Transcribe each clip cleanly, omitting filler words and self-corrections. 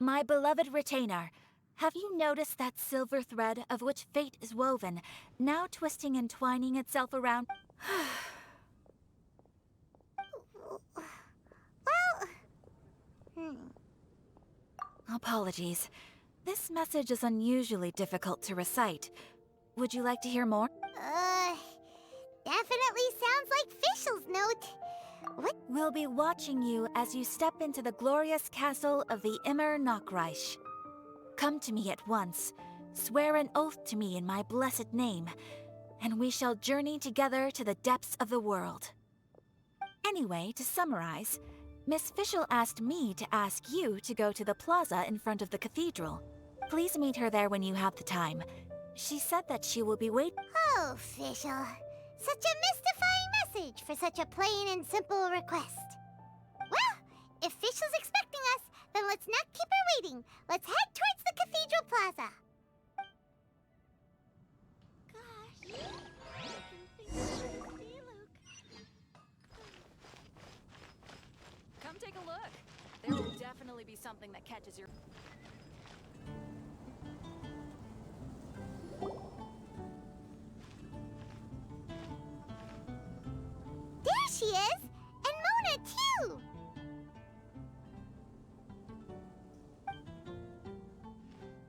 My beloved retainer, have you noticed that silver thread of which fate is woven, now twisting and twining itself around? Apologies. This message is unusually difficult to recite. Would you like to hear more? Definitely sounds like Fischl's note. What? We'll be watching you as you step into the glorious castle of the Immer Nachreich. Come to me at once, swear an oath to me in my blessed name, and we shall journey together to the depths of the world. Anyway, to summarize, Miss Fischl asked me to ask you to go to the plaza in front of the cathedral. Please meet her there when you have the time. She said that she will be waiting. Oh, Fischl. Such a mystifying message for such a plain and simple request. Well, if Fischl's expecting us, then let's not keep her waiting. Let's head towards the cathedral plaza. Gosh, Come take a look. There will definitely be something that catches your... There she is! And Mona, too!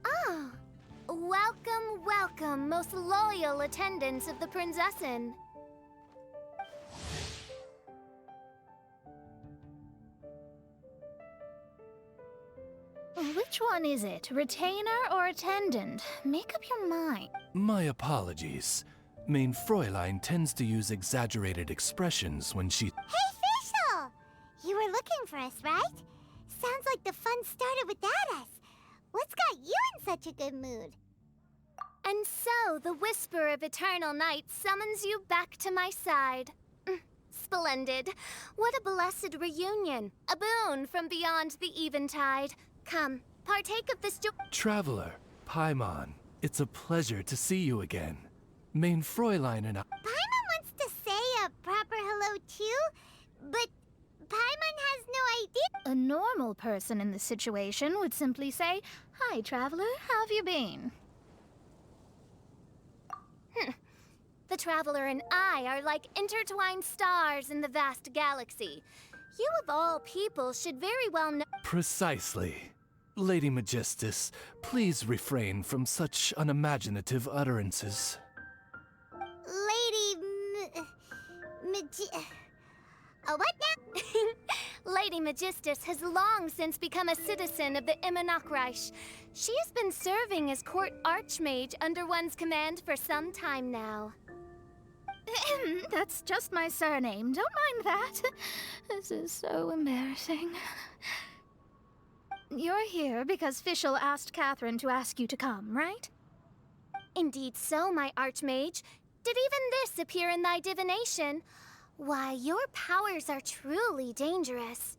Oh, welcome, welcome, most loyal attendants of the Prinzessin. Which one is it, retainer or attendant? Make up your mind. My apologies. Mein Fräulein tends to use exaggerated expressions when she... Hey, Fischl! You were looking for us, right? Sounds like the fun started without us. What's got you in such a good mood? And so, the whisper of eternal night summons you back to my side. Splendid. What a blessed reunion. A boon from beyond the eventide. Come, partake of this Traveler, Paimon, it's a pleasure to see you again. Mein Fräulein and I... Paimon wants to say a proper hello too, but Paimon has no idea. A normal person in this situation would simply say, "Hi, traveler, how have you been?" The traveler and I are like intertwined stars in the vast galaxy. You of all people should very well know... Precisely. Lady Magistus, please refrain from such unimaginative utterances. What now? Lady Magistus has long since become a citizen of the Immer Nachreich. She has been serving as court archmage under one's command for some time now. That's just my surname. Don't mind that. This is so embarrassing. You're here because Fischl asked Catherine to ask you to come, right? Indeed so, my archmage. Did even this appear in thy divination? Why, your powers are truly dangerous.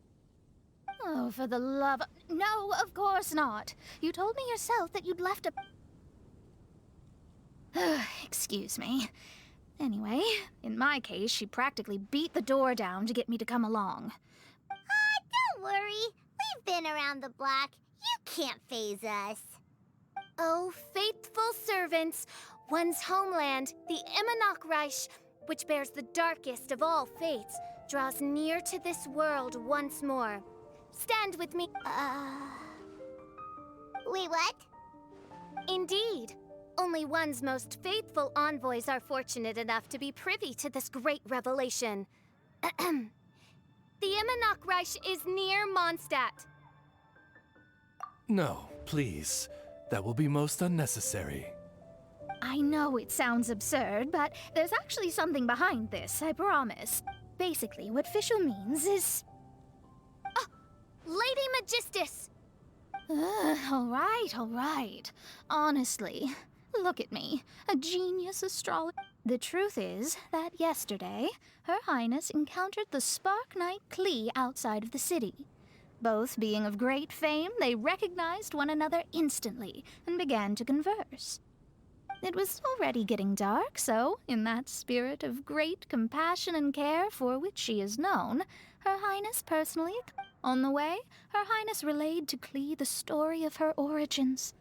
Oh, for the love of... No, of course not. You told me yourself that you'd left a... Excuse me. Anyway, in my case, she practically beat the door down to get me to come along. Don't worry. We've been around the block. You can't faze us. Oh, faithful servants, one's homeland, the Immer Nachreich, which bears the darkest of all fates, draws near to this world once more. Stand with me. Wait, what? Indeed. Only one's most faithful envoys are fortunate enough to be privy to this great revelation. The Immer Nachreich is near Mondstadt. No, please. That will be most unnecessary. I know it sounds absurd, but there's actually something behind this, I promise. Basically, what Fischl means is... Lady Magistus! All right. Honestly, look at me, a genius astrologer. The truth is that yesterday, Her Highness encountered the Spark Knight Klee outside of the city. Both being of great fame, they recognized one another instantly and began to converse. It was already getting dark, so, in that spirit of great compassion and care for which she is known, Her Highness personally... On the way, Her Highness relayed to Klee the story of her origins.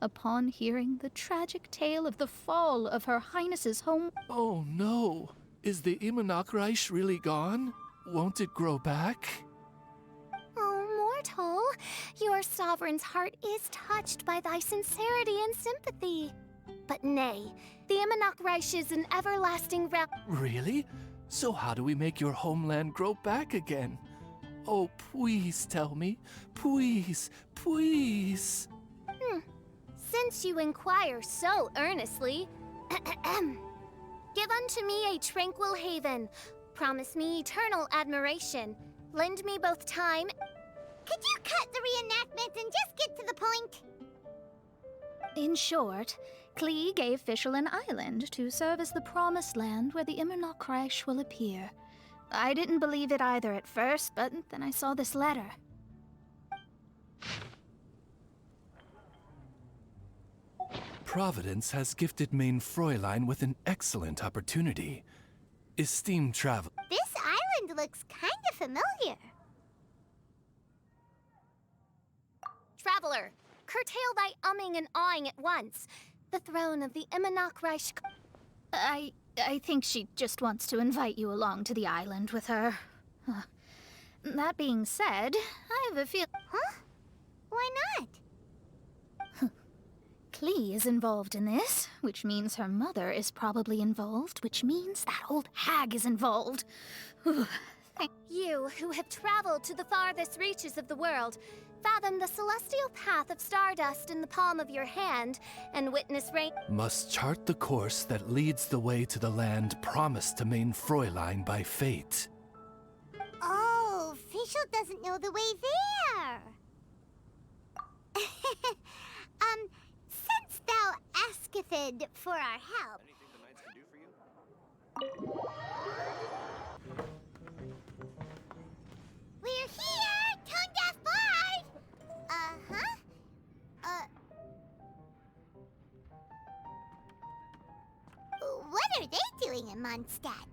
Upon hearing the tragic tale of the fall of Her Highness's home... Oh no! Is the Immernachtreich really gone? Won't it grow back? Oh, mortal, your sovereign's heart is touched by thy sincerity and sympathy. But nay, the Immernachtreich is an everlasting realm. Really? So how do we make your homeland grow back again? Oh, please tell me. Please, please. Since you inquire so earnestly, give unto me a tranquil haven. Promise me eternal admiration. Lend me both time. Could you cut the reenactment and just get to the point? In short, Klee gave Fischl an island to serve as the promised land where the Immernachtreich will appear. I didn't believe it either at first, but then I saw this letter. Providence has gifted Main Fräulein with an excellent opportunity. Esteemed travel... This island looks kind of familiar. Traveler, curtail thy umming and awing at once. The throne of the Immernachtreich... I think she just wants to invite you along to the island with her. That being said, I have a feel... Huh? Why not? Klee is involved in this, which means her mother is probably involved, which means that old hag is involved. You, who have traveled to the farthest reaches of the world, fathom the celestial path of stardust in the palm of your hand, and witness rain... Must chart the course that leads the way to the land promised to Main Fräulein by fate. Oh, Fischl doesn't know the way there. Since thou asketh for our help... Anything the knights can do for you? We're here, tongue-deaf bard! What are they doing in Mondstadt?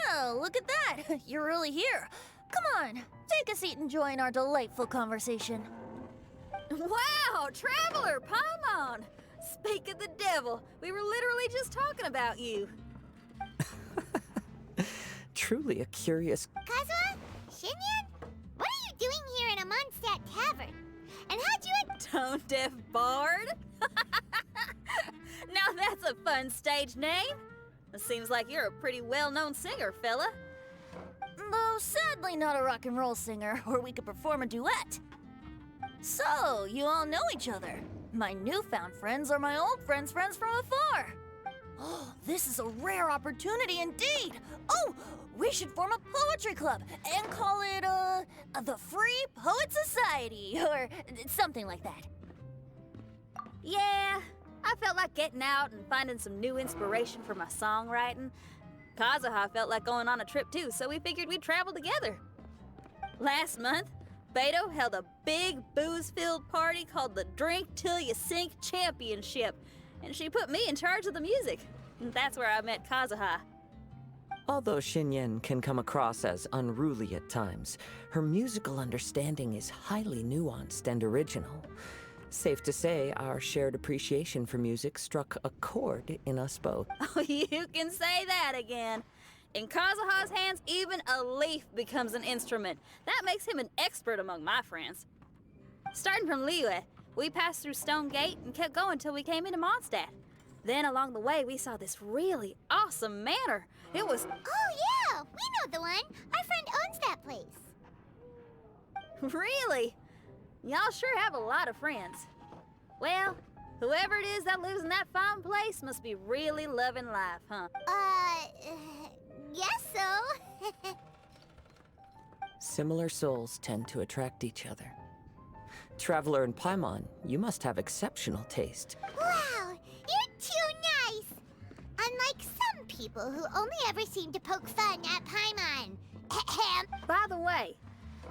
Well, look at that! You're really here. Come on, take a seat and join our delightful conversation. Wow, Traveler, Paimon! Speak of the devil, we were literally just talking about you. Truly a curious... Kazuma? Shinyan? What are you doing here in a Mondstadt tavern? And how'd you... Tone-deaf bard? Now that's a fun stage name. It seems like you're a pretty well-known singer, fella. Though sadly not a rock and roll singer, or we could perform a duet. So, you all know each other. My newfound friends are my old friends' friends from afar. Oh, this is a rare opportunity indeed. Oh, we should form a poetry club and call it, the Free Poet Society, or something like that. Yeah, I felt like getting out and finding some new inspiration for my songwriting. Kazuha felt like going on a trip too, so we figured we'd travel together. Last month, Beto held a big booze-filled party called the Drink Till You Sink Championship, and she put me in charge of the music. And that's where I met Kazuha. Although Shinyen can come across as unruly at times, her musical understanding is highly nuanced and original. Safe to say, our shared appreciation for music struck a chord in us both. Oh, you can say that again. In Kazuha's hands, even a leaf becomes an instrument. That makes him an expert among my friends. Starting from Liyue, we passed through Stone Gate and kept going till we came into Mondstadt. Then along the way, we saw this really awesome manor. It was... Oh, yeah! We know the one! Our friend owns that place. Really? Y'all sure have a lot of friends. Well, whoever it is that lives in that fine place must be really loving life, huh? Guess so. Similar souls tend to attract each other. Traveler and Paimon, you must have exceptional taste. Wow, you're too nice! Unlike some people who only ever seem to poke fun at Paimon. By the way,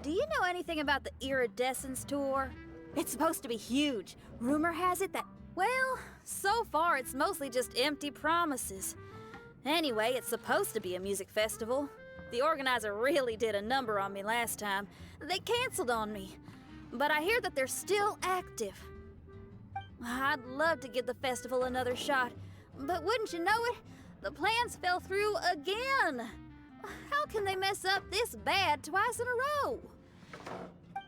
do you know anything about the Iridescence Tour? It's supposed to be huge. Rumor has it that, well, so far it's mostly just empty promises. Anyway, it's supposed to be a music festival. The organizer really did a number on me last time. They canceled on me. But I hear that they're still active. I'd love to give the festival another shot, but wouldn't you know it, the plans fell through again. How can they mess up this bad twice in a row?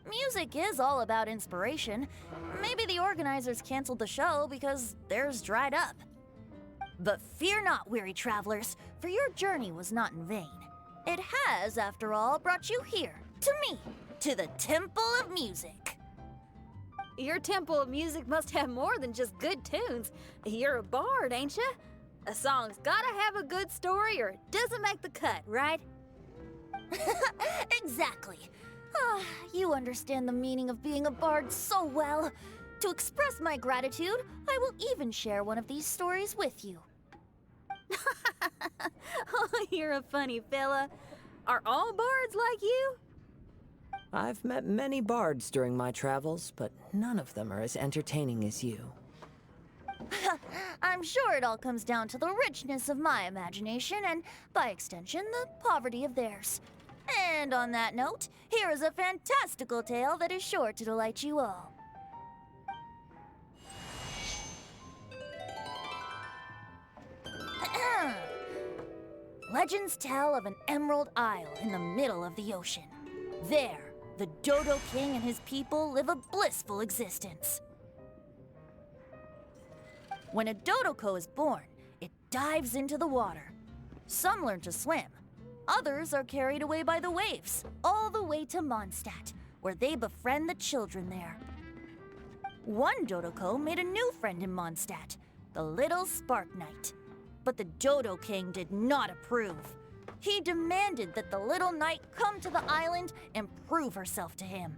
Music is all about inspiration. Maybe the organizers canceled the show because theirs dried up. But fear not, weary travelers, for your journey was not in vain. It has, after all, brought you here, to me, to the Temple of Music. Your Temple of Music must have more than just good tunes. You're a bard, ain't ya? A song's gotta have a good story or it doesn't make the cut, right? Exactly. Ah, you understand the meaning of being a bard so well. To express my gratitude, I will even share one of these stories with you. Oh, you're a funny fella. Are all bards like you? I've met many bards during my travels, but none of them are as entertaining as you. I'm sure it all comes down to the richness of my imagination and, by extension, the poverty of theirs. And on that note, here is a fantastical tale that is sure to delight you all. Legends tell of an emerald isle in the middle of the ocean. There, the Dodo King and his people live a blissful existence. When a Dodoko is born, it dives into the water. Some learn to swim. Others are carried away by the waves, all the way to Mondstadt, where they befriend the children there. One Dodoko made a new friend in Mondstadt, the little Spark Knight. But the Dodo King did not approve. He demanded that the little knight come to the island and prove herself to him.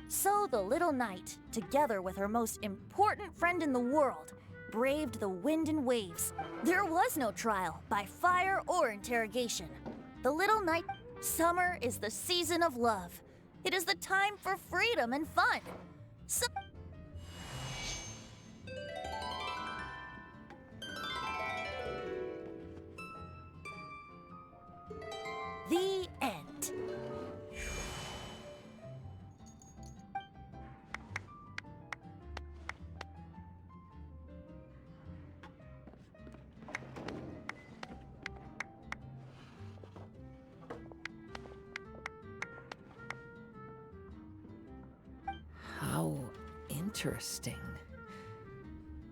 So the little knight, together with her most important friend in the world, braved the wind and waves. There was no trial, by fire or interrogation. The little knight, summer is the season of love. It is the time for freedom and fun. So the end. How interesting.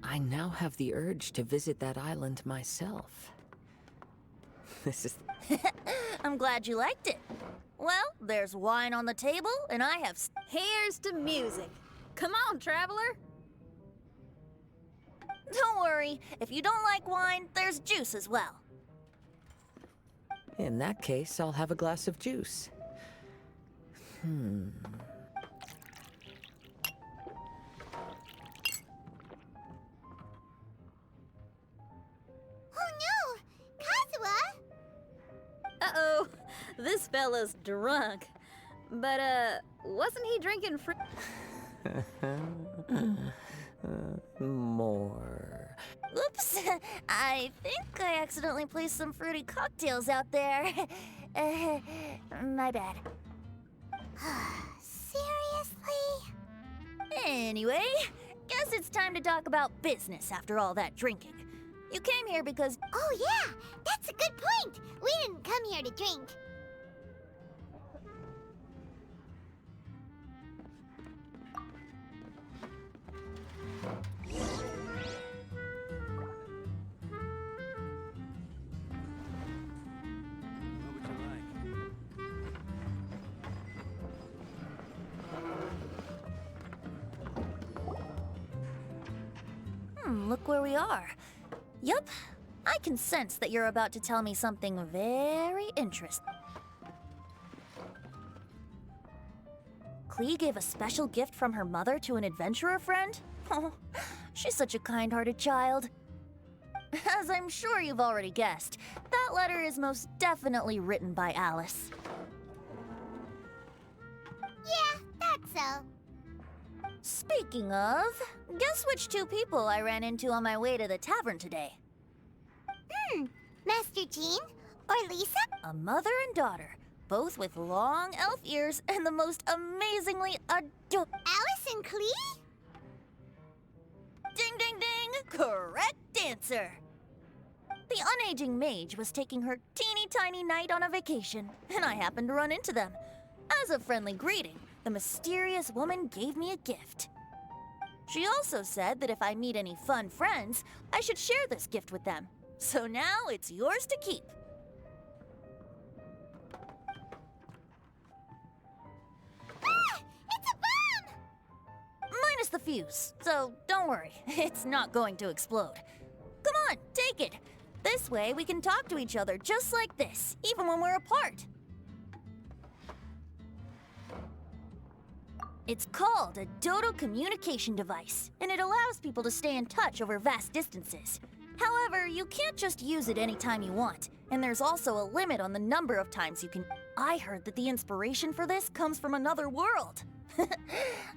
I now have the urge to visit that island myself. This is... I'm glad you liked it. Well, there's wine on the table, and I have... Here's to music. Come on, traveler. Don't worry, if you don't like wine, there's juice as well. In that case, I'll have a glass of juice. Oh no! Kazuha! Uh-oh, this fella's drunk. But, wasn't he drinking fruit? More. Oops, I think I accidentally placed some fruity cocktails out there. My bad. Seriously? Anyway, guess it's time to talk about business after all that drinking. You came here because... Oh yeah, that's a good point. We didn't come here to drink. What would you like? Look where we are. Yup, I can sense that you're about to tell me something very interesting. Klee gave a special gift from her mother to an adventurer friend? Oh, she's such a kind-hearted child. As I'm sure you've already guessed, that letter is most definitely written by Alice. Yeah, that's so. Speaking of, guess which two people I ran into on my way to the tavern today? Master Jean? Or Lisa? A mother and daughter, both with long elf ears and the most amazingly adorable. Alice and Clee? Ding, ding, ding! Correct answer! The unaging mage was taking her teeny tiny knight on a vacation, and I happened to run into them. As a friendly greeting, the mysterious woman gave me a gift. She also said that if I meet any fun friends, I should share this gift with them. So now it's yours to keep. Ah! It's a bomb! Minus the fuse, so don't worry, it's not going to explode. Come on, take it. This way we can talk to each other just like this, even when we're apart. It's called a Dodo communication device, and it allows people to stay in touch over vast distances. However, you can't just use it anytime you want, and there's also a limit on the number of times you can. I heard that the inspiration for this comes from another world.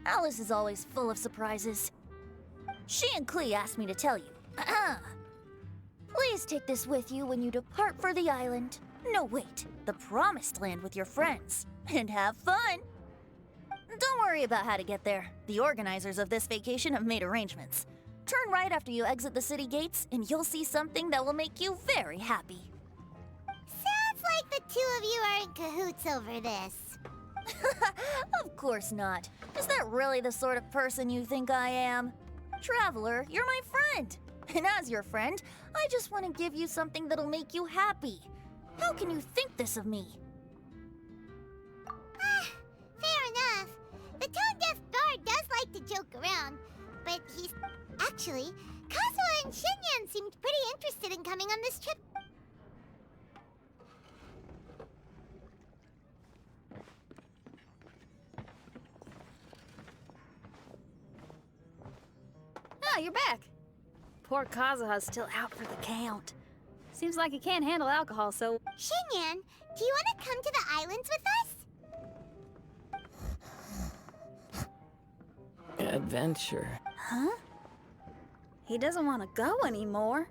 Alice is always full of surprises. She and Clee asked me to tell you. Please take this with you when you depart for the island. No, wait, the Promised Land with your friends. And have fun! Don't worry about how to get there. The organizers of this vacation have made arrangements. Turn right after you exit the city gates, and you'll see something that will make you very happy. Sounds like the two of you are in cahoots over this. Of course not. Is that really the sort of person you think I am? Traveler, you're my friend. And as your friend, I just want to give you something that'll make you happy. How can you think this of me? Fair enough. The tone-deaf bard does like to joke around, but he's... Actually, Kazuha and Shinyan seemed pretty interested in coming on this trip. Ah, you're back. Poor Kazuha's still out for the count. Seems like he can't handle alcohol, so... Shinyan, do you want to come to the islands with us? Adventure. Huh? He doesn't want to go anymore.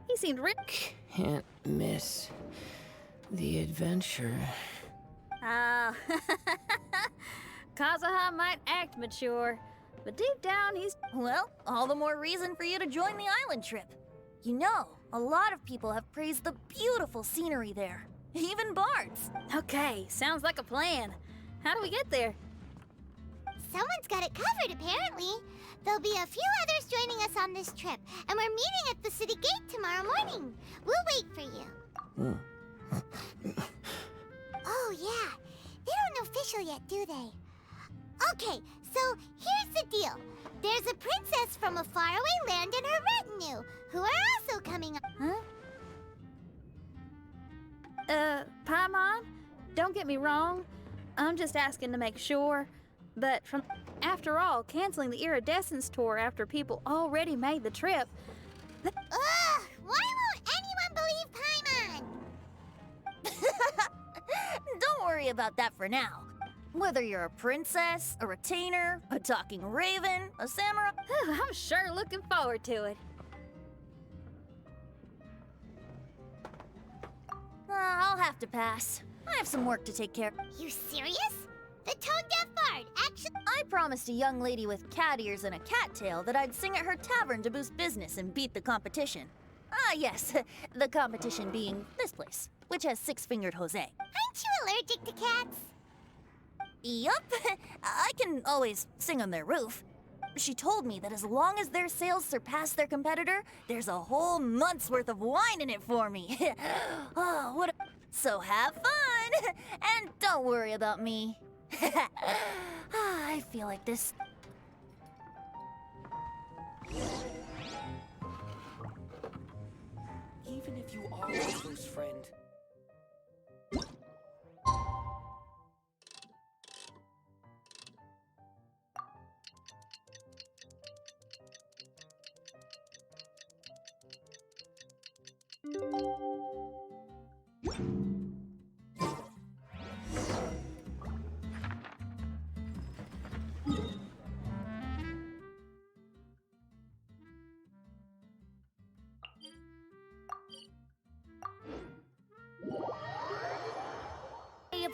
He seemed rich. Can't miss the adventure. Ah, Kazuha might act mature, but deep down he's... Well, all the more reason for you to join the island trip. You know, a lot of people have praised the beautiful scenery there. Even bards. Okay, sounds like a plan. How do we get there? Someone's got it covered, apparently. There'll be a few others joining us on this trip, and we're meeting at the city gate tomorrow morning. We'll wait for you. Oh, yeah. They don't know official yet, do they? Okay, so here's the deal. There's a princess from a faraway land and her retinue, who are also coming up. Huh? Paimon, don't get me wrong. I'm just asking to make sure. But after all, canceling the Iridescence tour after people already made the trip... Ugh! Why won't anyone believe Paimon? Don't worry about that for now. Whether you're a princess, a retainer, a talking raven, a samurai... I'm sure looking forward to it. I'll have to pass. I have some work to take care of. You serious? The tone-deaf bard, actually... I promised a young lady with cat ears and a cat tail that I'd sing at her tavern to boost business and beat the competition. Ah, yes, the competition being this place, which has six-fingered Jose. Aren't you allergic to cats? Yup, I can always sing on their roof. She told me that as long as their sales surpass their competitor, there's a whole month's worth of wine in it for me. Oh, what a... So have fun, and don't worry about me. I feel like this... Even if you are a close friend,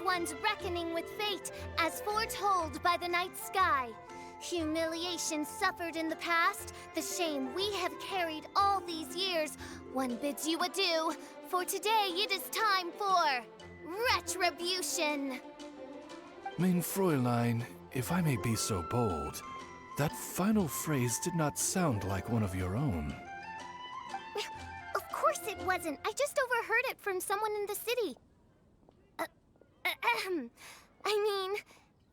one's reckoning with fate as foretold by the night sky. Humiliation suffered in the past, the shame we have carried all these years, one bids you adieu, for today it is time for retribution. Mein Fräulein, if I may be so bold, that final phrase did not sound like one of your own. Of course it wasn't. I just overheard it from someone in the city. I mean,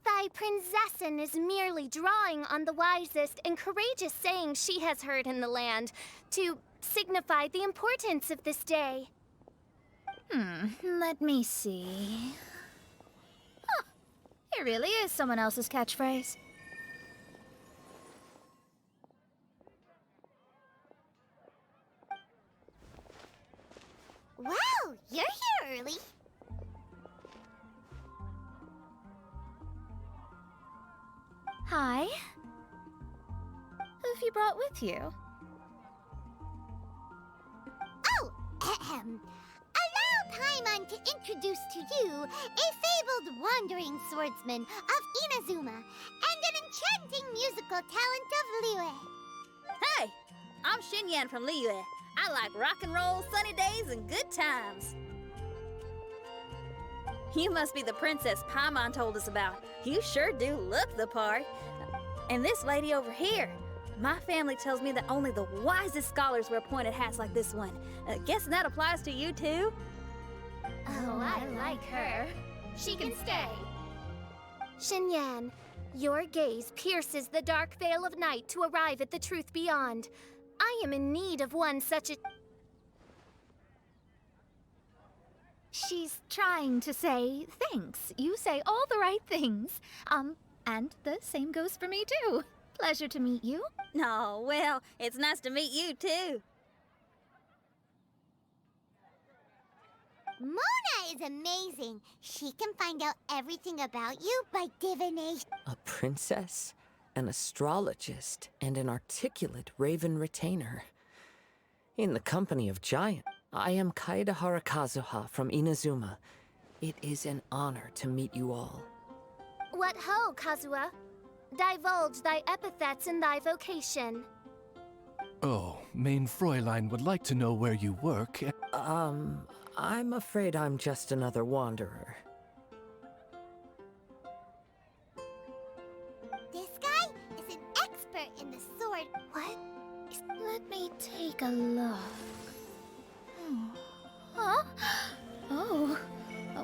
thy prinzessin is merely drawing on the wisest and courageous sayings she has heard in the land to signify the importance of this day. Let me see. Huh, it really is someone else's catchphrase. Wow, you're here early. Hi. Who have you brought with you? Oh, allow Paimon to introduce to you a fabled wandering swordsman of Inazuma and an enchanting musical talent of Liyue. Hey, I'm Xinyan from Liyue. I like rock and roll, sunny days, and good times. You must be the princess Paimon told us about. You sure do look the part. And this lady over here. My family tells me that only the wisest scholars wear pointed hats like this one. Guessing that applies to you too? Oh, I like her. She can stay. Xinyan, your gaze pierces the dark veil of night to arrive at the truth beyond. I am in need of one such a... She's trying to say thanks. You say all the right things. And the same goes for me too. Pleasure to meet you. Oh, well, it's nice to meet you too. Mona is amazing. She can find out everything about you by divination. A princess, an astrologist, and an articulate raven retainer. In the company of giants, I am Kaeda Harakazuha from Inazuma. It is an honor to meet you all. What ho, Kazuha? Divulge thy epithets and thy vocation. Oh, Mein Fräulein would like to know where you work. I'm afraid I'm just another wanderer. This guy is an expert in the sword. What? Let me take a look. Huh? Oh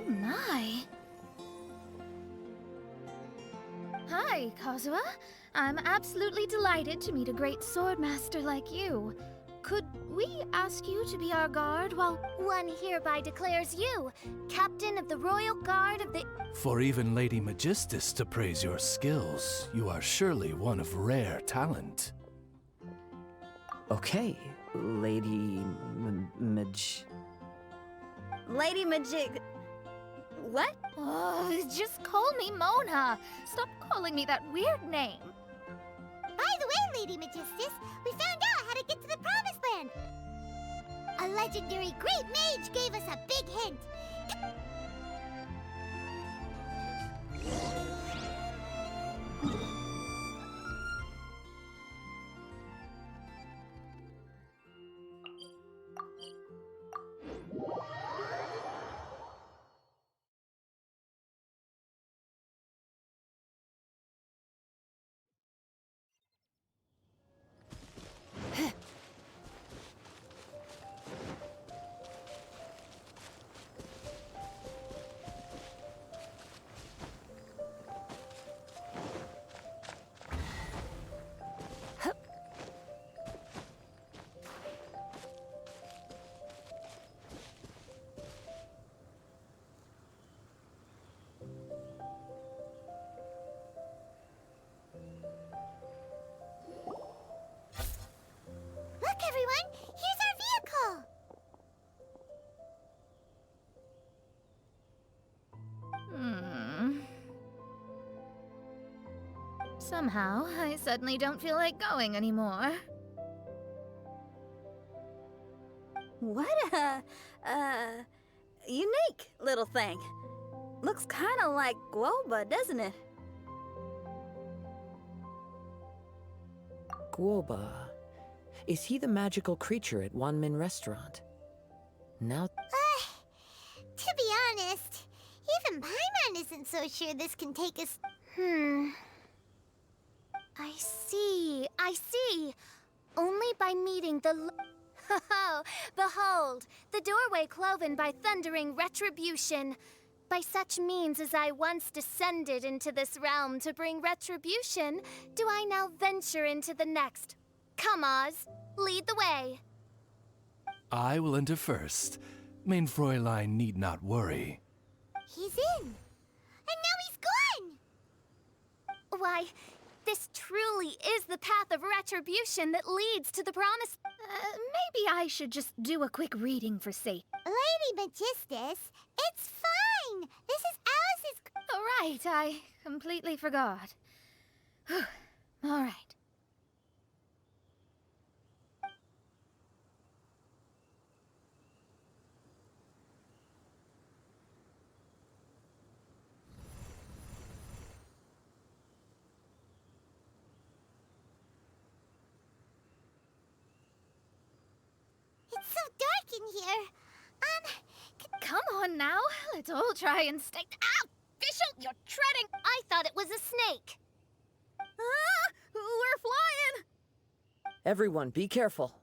my. Hi, Kazuha. I'm absolutely delighted to meet a great swordmaster like you. Could we ask you to be our guard while... One hereby declares you, Captain of the Royal Guard of the... For even Lady Magistus to praise your skills, you are surely one of rare talent. Okay, Lady Lady Majig... What? Oh, just call me Mona. Stop calling me that weird name. By the way, Lady Magistus, we found out how to get to the Promised Land. A legendary great mage gave us a big hint. Look, everyone! Here's our vehicle! Somehow, I suddenly don't feel like going anymore. What a unique little thing. Looks kind of like Guoba, doesn't it? Guoba. Is he the magical creature at Wanmin Restaurant? Now... To be honest, even Paimon isn't so sure this can take us... I see. Only by meeting the... Oh, behold, the doorway cloven by thundering retribution. By such means as I once descended into this realm to bring retribution, do I now venture into the next. Come, Oz, lead the way. I will enter first. Mein Fräulein need not worry. He's in. And now he's gone! Why, this truly is the path of retribution that leads to the promised... Maybe I should just do a quick reading for safety. Lady Magistus, it's fine! This is Alice's... Oh, right, I completely forgot. All right. It's so dark in here. Come on now, let's all try and stay... Ow! Bishop, you're treading... I thought it was a snake. Ah! We're flying! Everyone, be careful.